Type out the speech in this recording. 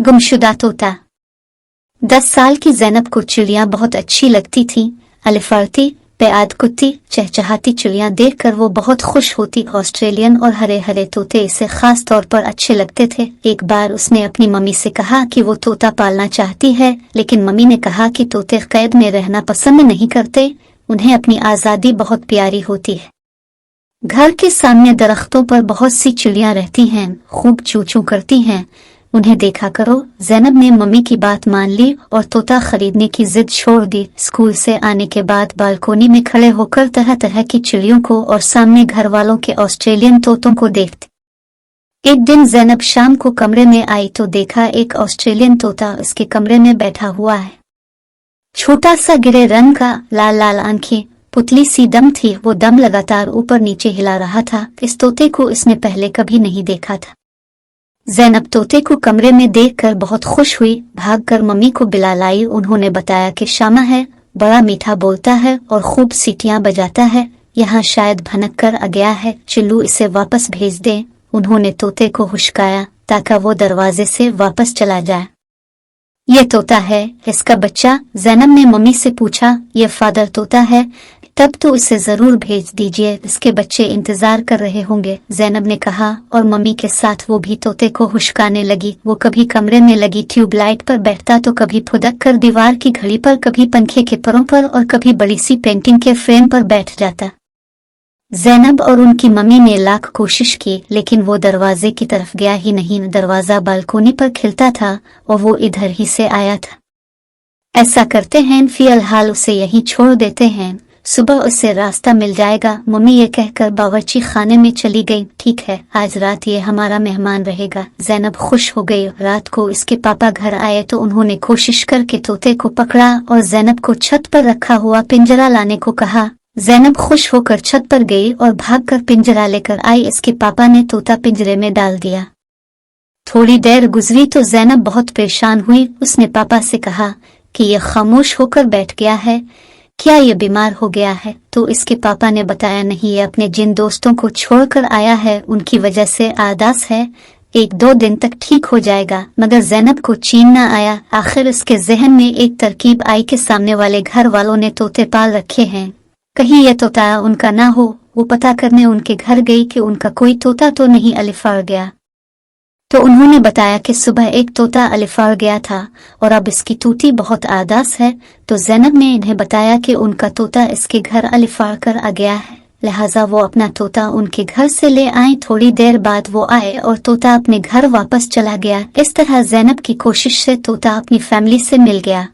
गुमशुदा तोता। 10 साल की ज़ैनब को चिड़ियाँ बहुत अच्छी लगती थीं। अलिफारती, बेआद कुत्ती, चहचहाती चिड़ियाँ देखकर वो बहुत खुश होती। ऑस्ट्रेलियन और हरे हरे तोते इसे खास तौर पर अच्छे लगते थे। एक बार उसने अपनी मम्मी से कहा कि वो तोता पालना चाहती है, लेकिन मम्मी ने कहा कि तोते कैद में रहना पसंद नहीं करते, उन्हें अपनी आज़ादी बहुत प्यारी होती है। घर के सामने दरख्तों पर बहुत सी चिड़ियाँ रहती हैं, खूब चू चू करती हैं, उन्हें देखा करो। ज़ैनब ने मम्मी की बात मान ली और तोता खरीदने की जिद छोड़ दी। स्कूल से आने के बाद बालकोनी में खड़े होकर तरह तरह की चिड़ियों को और सामने घर वालों के ऑस्ट्रेलियन तोतों को देखती। एक दिन ज़ैनब शाम को कमरे में आई तो देखा एक ऑस्ट्रेलियन तोता उसके कमरे में बैठा हुआ है। छोटा सा गिरे रंग का, लाल लाल आंखें, पुतली सी दम थी। वो दम लगातार ऊपर नीचे हिला रहा था। इस तोते को इसने पहले कभी नहीं देखा था। ज़ैनब तोते को कमरे में देखकर बहुत खुश हुई, भागकर मम्मी को बुला लाई। उन्होंने बताया कि शामा है, बड़ा मीठा बोलता है और खूब सीटियां बजाता है, यहाँ शायद भनक कर आ गया है, चिल्लू इसे वापस भेज दे। उन्होंने तोते को हुश्काया ताकि वो दरवाजे से वापस चला जाए। ये तोता है, इसका बच्चा? ज़ैनब ने मम्मी से पूछा। ये फादर तोता है। तब तो इसे जरूर भेज दीजिए, इसके बच्चे इंतजार कर रहे होंगे, ज़ैनब ने कहा और मम्मी के साथ वो भी तोते को हुश्काने लगी। वो कभी कमरे में लगी ट्यूबलाइट पर बैठता तो कभी फुदक कर दीवार की घड़ी पर, कभी पंखे के परों पर और कभी बड़ी सी पेंटिंग के फ्रेम पर बैठ जाता। ज़ैनब और उनकी मम्मी ने लाख कोशिश की, लेकिन वो दरवाजे की तरफ गया ही नहीं। दरवाजा बालकोनी पर खिलता था और वो इधर ही से आया था। ऐसा करते हैं, फिलहाल उसे यहीं छोड़ देते हैं, सुबह उससे रास्ता मिल जाएगा। मम्मी ये कहकर बावर्ची खाने में चली गई। ठीक है, आज रात ये हमारा मेहमान रहेगा। ज़ैनब खुश हो गई। रात को इसके पापा घर आए तो उन्होंने कोशिश करके तोते को पकड़ा और ज़ैनब को छत पर रखा हुआ पिंजरा लाने को कहा। ज़ैनब खुश होकर छत पर गई और भागकर पिंजरा लेकर आई। इसके पापा ने तोता पिंजरे में डाल दिया। थोड़ी देर गुजरी तो ज़ैनब बहुत परेशान हुई। उसने पापा से कहा कि यह खामोश होकर बैठ गया है, क्या ये बीमार हो गया है? तो इसके पापा ने बताया, नहीं, ये अपने जिन दोस्तों को छोड़कर आया है उनकी वजह से आदास है, 1-2 दिन तक ठीक हो जाएगा। मगर ज़ैनब को चैन न आया। आखिर उसके जहन में एक तरकीब आई कि सामने वाले घर वालों ने तोते पाल रखे हैं, कहीं ये तोता उनका ना हो। वो पता करने उनके घर गई कि उनका कोई तोता तो नहीं अलिफार गया। तो उन्होंने बताया कि सुबह एक तोता अलिफार गया था और अब इसकी तूती बहुत आदास है। तो ज़ैनब ने इन्हें बताया कि उनका तोता इसके घर अलिफार कर आ गया है, लिहाजा वो अपना तोता उनके घर से ले आए। थोड़ी देर बाद वो आए और तोता अपने घर वापस चला गया। इस तरह ज़ैनब की कोशिश से तोता अपनी फैमिली से मिल गया।